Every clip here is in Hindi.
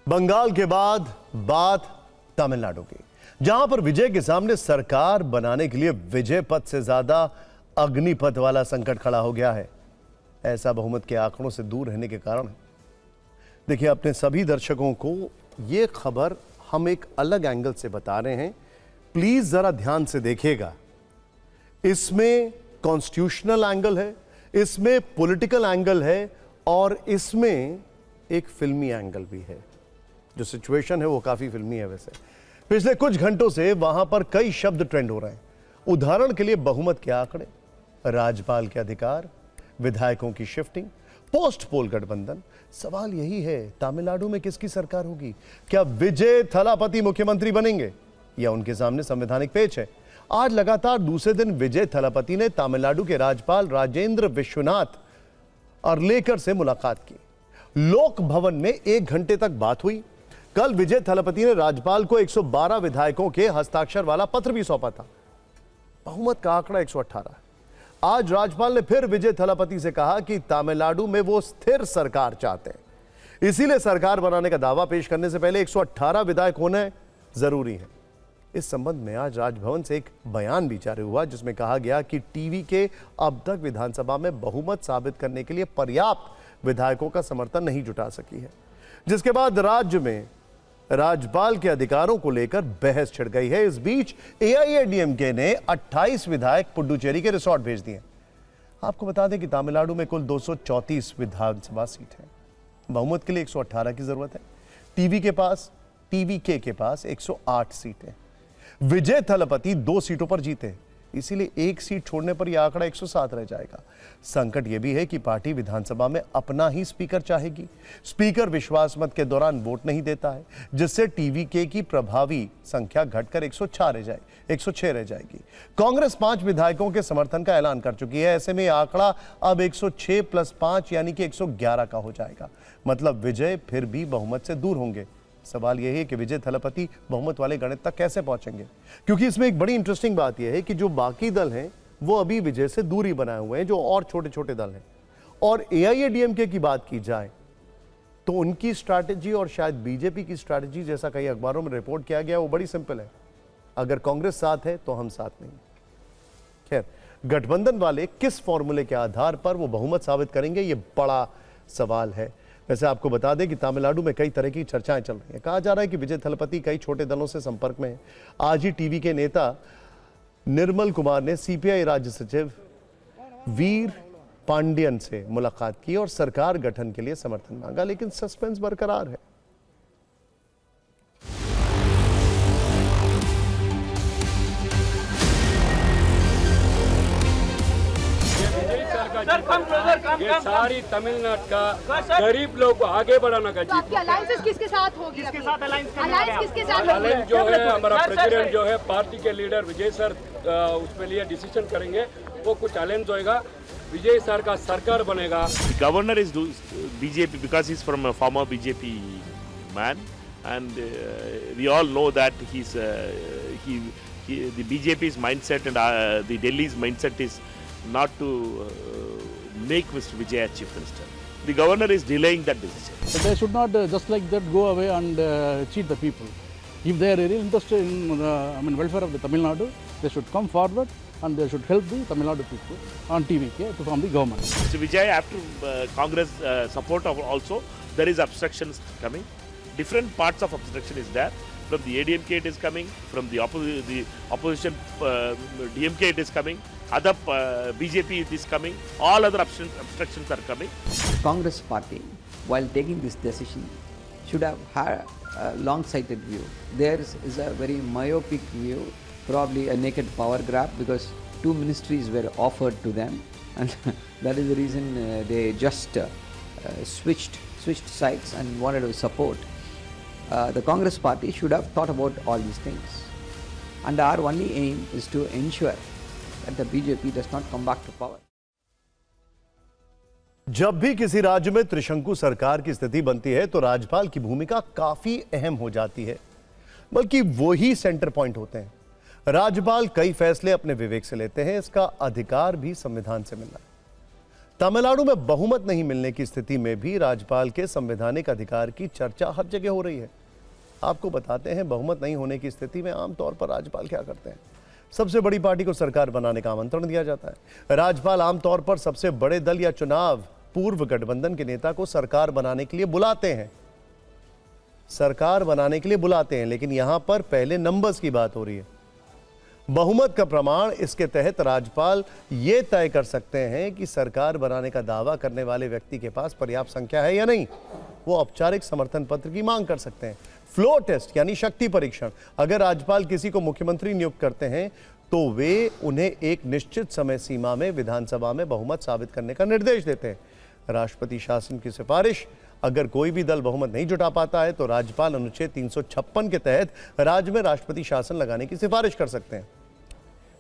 बंगाल के बाद बात तमिलनाडु की, जहां पर विजय के सामने सरकार बनाने के लिए विजय पथ से ज्यादा अग्निपथ वाला संकट खड़ा हो गया है। ऐसा बहुमत के आंकड़ों से दूर रहने के कारण है। देखिए, अपने सभी दर्शकों को यह खबर हम एक अलग एंगल से बता रहे हैं, प्लीज जरा ध्यान से देखिएगा। इसमें कॉन्स्टिट्यूशनल एंगल है, इसमें पॉलिटिकल एंगल है और इसमें एक फिल्मी एंगल भी है। जो सिचुएशन है वो काफी फिल्मी है। वैसे पिछले कुछ घंटों से वहां पर कई शब्द ट्रेंड हो रहे हैं। उदाहरण के लिए बहुमत के आंकड़े, राज्यपाल के अधिकार, विधायकों की शिफ्टिंग, पोस्ट पोल गठबंधन। सवाल यही है, तमिलनाडु में किसकी सरकार होगी? क्या विजय थलापति मुख्यमंत्री बनेंगे या उनके सामने संवैधानिक पेच है? आज लगातार दूसरे दिन विजय थलापति ने तमिलनाडु के राज्यपाल राजेंद्र विश्वनाथ अर्लेकर से मुलाकात की। लोक भवन में 1 घंटे तक बात हुई। कल विजय थलापति ने राज्यपाल को 112 विधायकों के हस्ताक्षर वाला पत्र भी सौंपा था। बहुमत का आंकड़ा 118। आज राज्यपाल ने फिर विजय थलापति से कहा कि तमिलनाडु में वो स्थिर सरकार चाहते हैं, इसीलिए सरकार बनाने का दावा पेश करने से पहले 118 विधायक होना जरूरी है। इस संबंध में आज राजभवन से एक बयान भी जारी हुआ, जिसमें कहा गया कि टीवी के अब तक विधानसभा में बहुमत साबित करने के लिए पर्याप्त विधायकों का समर्थन नहीं जुटा सकी है, जिसके बाद राज्य में राज्यपाल के अधिकारों को लेकर बहस छिड़ गई है। इस बीच एआईएडीएमके ने 28 विधायक पुडुचेरी के रिसोर्ट भेज दिए। आपको बता दें कि तमिलनाडु में कुल 234 विधानसभा सीट है। बहुमत के लिए 118 की जरूरत है। टीवीके के पास 108 सीटें। विजय थलापति 2 सीटों पर जीते, इसीलिए 1 सीट छोड़ने पर यह आंकड़ा 107 रह जाएगा। संकट यह भी है कि पार्टी विधानसभा में अपना ही स्पीकर चाहेगी। स्पीकर विश्वास मत के दौरान वोट नहीं देता है, जिससे टीवीके की प्रभावी संख्या घटकर 106 रह जाएगी। कांग्रेस 5 विधायकों के समर्थन का ऐलान कर चुकी है। ऐसे में यह आंकड़ा अब 106 + 5 यानी कि 111 का हो जाएगा। मतलब विजय फिर भी बहुमत से दूर होंगे। सवाल यह है कि विजय थलापति बहुमत वाले गणित तक कैसे पहुंचेंगे, क्योंकि इसमें एक बड़ी इंटरेस्टिंग बात यह है कि जो बाकी दल हैं वो अभी विजय से दूरी बनाए हुए हैं, जो और छोटे छोटे दल हैं। और एआईएडीएमके की बात की जाए तो उनकी स्ट्रैटेजी और शायद बीजेपी की स्ट्रैटेजी, जैसा कई अखबारों में रिपोर्ट किया गया, वो बड़ी सिंपल है। अगर कांग्रेस साथ है तो हम साथ नहीं। खैर, गठबंधन वाले किस फॉर्मूले के आधार पर वो बहुमत साबित करेंगे, ये बड़ा सवाल है। वैसे आपको बता दें कि तमिलनाडु में कई तरह की चर्चाएं चल रही हैं। कहा जा रहा है कि विजय थलापति कई छोटे दलों से संपर्क में हैं। आज ही टीवी के नेता निर्मल कुमार ने सीपीआई राज्य सचिव वीर पांडियन से मुलाकात की और सरकार गठन के लिए समर्थन मांगा, लेकिन सस्पेंस बरकरार है। ये सारी तमिलनाडु का गरीब लोग को आगे बढ़ाना का तो आपकी अलायंस किसके साथ होगी? किसके साथ अलायंस किसके साथ होगी? अलायंस जो है हमारा प्रेसिडेंट जो है पार्टी के लीडर विजय सर उसके लिए डिसीजन करेंगे। वो कुछ अलायंस होएगा, विजय सर का सरकार बनेगा। The governor is BJP because he's from a former BJP man, and we all know that the BJP's mindset and the Delhi's mindset is not to make Mr. Vijay Chief Minister. The governor is delaying that decision. But they should not just like that go away and cheat the people. If they are really interested in the welfare of the Tamil Nadu, they should come forward and they should help the Tamil Nadu people on TVK to form the government. Mr. Vijay, after Congress support also, there is obstructions coming. Different parts of obstruction is there. From the ADMK it is coming, from the opposition DMK it is coming, other BJP it is coming, all other obstructions are coming. Congress party, while taking this decision, should have had a long-sighted view. Theirs is a very myopic view, probably a naked power grab, because 2 ministries were offered to them, and that is the reason they just switched sides and wanted to support. The Congress party should have thought about all these things, and our only aim is to ensure that the BJP does not come back to power. जब भी किसी राज्य में त्रिशंकु सरकार की स्थिति बनती है तो राज्यपाल की भूमिका काफी अहम हो जाती है, बल्कि वो ही सेंटर पॉइंट होते हैं। राज्यपाल कई फैसले अपने विवेक से लेते हैं, इसका अधिकार भी संविधान से मिला है। तमिलनाडु में बहुमत नहीं मिलने की स्थिति में भी राज्यपाल के संवैधानिक अधिकार की चर्चा हर जगह हो रही है। आपको बताते हैं बहुमत नहीं होने की स्थिति में आमतौर पर राज्यपाल क्या करते हैं। सबसे बड़ी पार्टी को सरकार बनाने का आमंत्रण दिया जाता है। राज्यपाल आमतौर पर सबसे बड़े दल या चुनाव पूर्व गठबंधन के नेता को सरकार बनाने के लिए बुलाते हैं, लेकिन यहां पर पहले नंबर्स की बात हो रही है। बहुमत का प्रमाण इसके तहत राज्यपाल यह तय कर सकते हैं कि सरकार बनाने का दावा करने वाले व्यक्ति के पास पर्याप्त संख्या है या नहीं। वो औपचारिक समर्थन पत्र की मांग कर सकते हैं। फ्लोर टेस्ट यानी शक्ति परीक्षण, अगर राज्यपाल किसी को मुख्यमंत्री नियुक्त करते हैं तो वे उन्हें एक निश्चित समय सीमा में विधानसभा में बहुमत साबित करने का निर्देश देते हैं। राष्ट्रपति शासन की सिफारिश, अगर कोई भी दल बहुमत नहीं जुटा पाता है तो राज्यपाल अनुच्छेद 356 के तहत राज्य में राष्ट्रपति शासन लगाने की सिफारिश कर सकते हैं।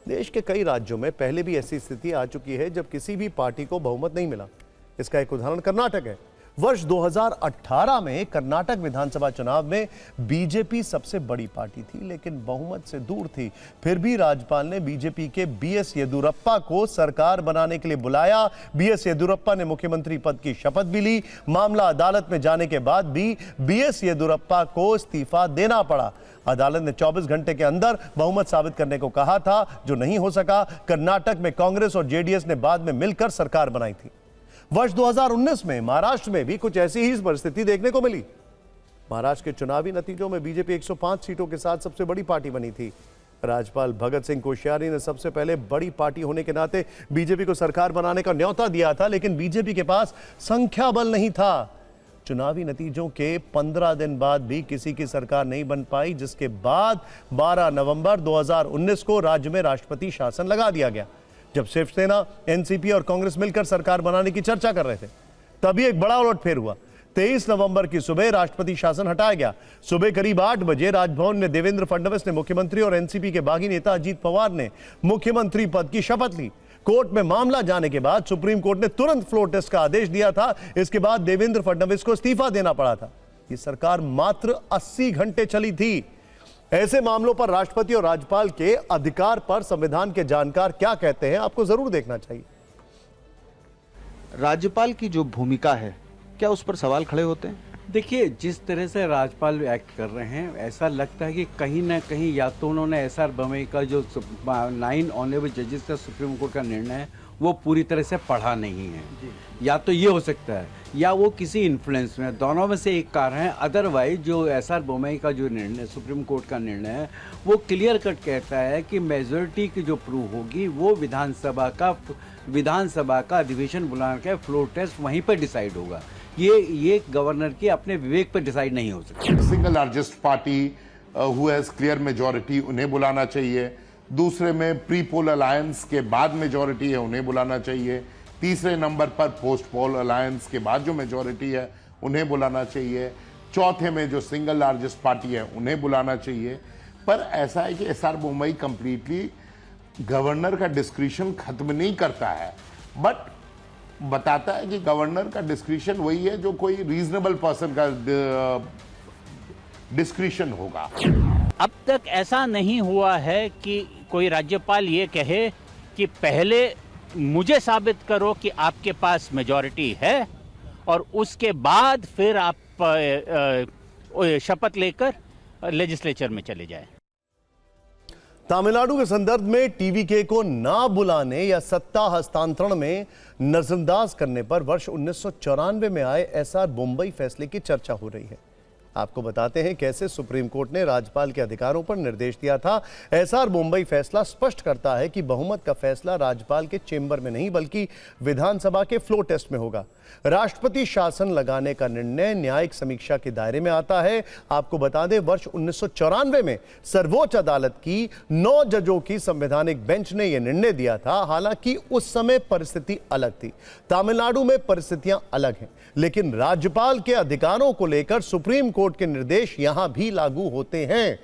देश के कई राज्यों में पहले भी ऐसी स्थिति आ चुकी है जब किसी भी पार्टी को बहुमत नहीं मिला। इसका एक उदाहरण कर्नाटक है। वर्ष 2018 में कर्नाटक विधानसभा चुनाव में बीजेपी सबसे बड़ी पार्टी थी, लेकिन बहुमत से दूर थी। फिर भी राज्यपाल ने बीजेपी के बीएस येदियुरप्पा को सरकार बनाने के लिए बुलाया। बीएस येदियुरप्पा ने मुख्यमंत्री पद की शपथ भी ली। मामला अदालत में जाने के बाद भी बीएस येदियुरप्पा को इस्तीफा देना पड़ा। अदालत ने 24 घंटे के अंदर बहुमत साबित करने को कहा था, जो नहीं हो सका। कर्नाटक में कांग्रेस और जेडीएस ने बाद में मिलकर सरकार बनाई थी। वर्ष 2019 में महाराष्ट्र में भी कुछ ऐसी ही परिस्थिति देखने को मिली। महाराष्ट्र के चुनावी नतीजों में बीजेपी 105 सीटों के साथ सबसे बड़ी पार्टी बनी थी। राज्यपाल भगत सिंह कोश्यारी ने सबसे पहले बड़ी पार्टी होने के नाते बीजेपी को सरकार बनाने का न्योता दिया था, लेकिन बीजेपी के पास संख्या बल नहीं था। चुनावी नतीजों के 15 दिन बाद भी किसी की सरकार नहीं बन पाई, जिसके बाद 12 नवंबर 2019 को राज्य में राष्ट्रपति शासन लगा दिया गया। जब शिवसेना, एनसीपी और कांग्रेस मिलकर सरकार बनाने की चर्चा कर रहे थे, तभी एक बड़ा उलटफेर हुआ। 23 नवंबर की सुबह राष्ट्रपति शासन हटाया गया। सुबह करीब 8 बजे राजभवन में देवेंद्र फडणवीस ने मुख्यमंत्री और एनसीपी के बागी नेता अजीत पवार ने मुख्यमंत्री पद की शपथ ली। कोर्ट में मामला जाने के बाद सुप्रीम कोर्ट ने तुरंत फ्लोर टेस्ट का आदेश दिया था। इसके बाद देवेंद्र फडणवीस को इस्तीफा देना पड़ा था। ये सरकार मात्र 80 घंटे चली थी। ऐसे मामलों पर राष्ट्रपति और राज्यपाल के अधिकार पर संविधान के जानकार क्या कहते हैं, आपको जरूर देखना चाहिए। राज्यपाल की जो भूमिका है, क्या उस पर सवाल खड़े होते हैं? देखिए, जिस तरह से राज्यपाल एक्ट कर रहे हैं, ऐसा लगता है कि कहीं ना कहीं या तो उन्होंने एसआर बम्बई का जो 9 ऑनरेबल जजेस का सुप्रीम कोर्ट का निर्णय है वो पूरी तरह से पढ़ा नहीं है। या तो ये हो सकता है, या वो किसी इन्फ्लुएंस में, दोनों में से एक कारण है। अदरवाइज जो एसआर बम्बई का जो निर्णय, सुप्रीम कोर्ट का निर्णय है, वो क्लियर कट कहता है कि मेजोरिटी की जो प्रूव होगी वो विधानसभा का अधिवेशन बुला के फ्लोर टेस्ट वहीं पर डिसाइड होगा। ये गवर्नर के अपने विवेक पर डिसाइड नहीं हो सकता। Single largest party who has clear majority, उन्हें बुलाना चाहिए। दूसरे में प्री पोल अलायंस के बाद मेजॉरिटी है, उन्हें बुलाना चाहिए। तीसरे नंबर पर पोस्ट पोल अलायंस के बाद जो मेजॉरिटी है उन्हें बुलाना चाहिए। चौथे में जो सिंगल लार्जेस्ट पार्टी है उन्हें बुलाना चाहिए। पर ऐसा है कि एसआर बम्बई कंप्लीटली गवर्नर का डिस्क्रिशन खत्म नहीं करता है, बट बताता है कि गवर्नर का डिस्क्रिशन वही है जो कोई रीजनेबल पर्सन का डिस्क्रिशन होगा। अब तक ऐसा नहीं हुआ है कि कोई राज्यपाल ये कहे कि पहले मुझे साबित करो कि आपके पास मेजॉरिटी है और उसके बाद फिर आप शपथ लेकर लेजिस्लेचर में चले जाएं। तमिलनाडु के संदर्भ में टीवीके को ना बुलाने या सत्ता हस्तांतरण में नजरअंदाज करने पर वर्ष 1994 में आए एसआर बम्बई फैसले की चर्चा हो रही है। आपको बताते हैं कैसे सुप्रीम कोर्ट ने राज्यपाल के अधिकारों पर निर्देश दिया था। एसआर बम्बई फैसला स्पष्ट करता है कि बहुमत का फैसला राज्यपाल के चेंबर में नहीं बल्कि विधानसभा के फ्लोर टेस्ट में होगा। राष्ट्रपति शासन लगाने का निर्णय न्यायिक समीक्षा के दायरे में आता है। आपको बता दें, वर्ष 1994 में सर्वोच्च अदालत की 9 जजों की संवैधानिक बेंच ने यह निर्णय दिया था। हालांकि उस समय परिस्थिति अलग थी। तमिलनाडु में परिस्थितियां अलग हैं, लेकिन राज्यपाल के अधिकारों को लेकर सुप्रीम कोर्ट के निर्देश यहां भी लागू होते हैं।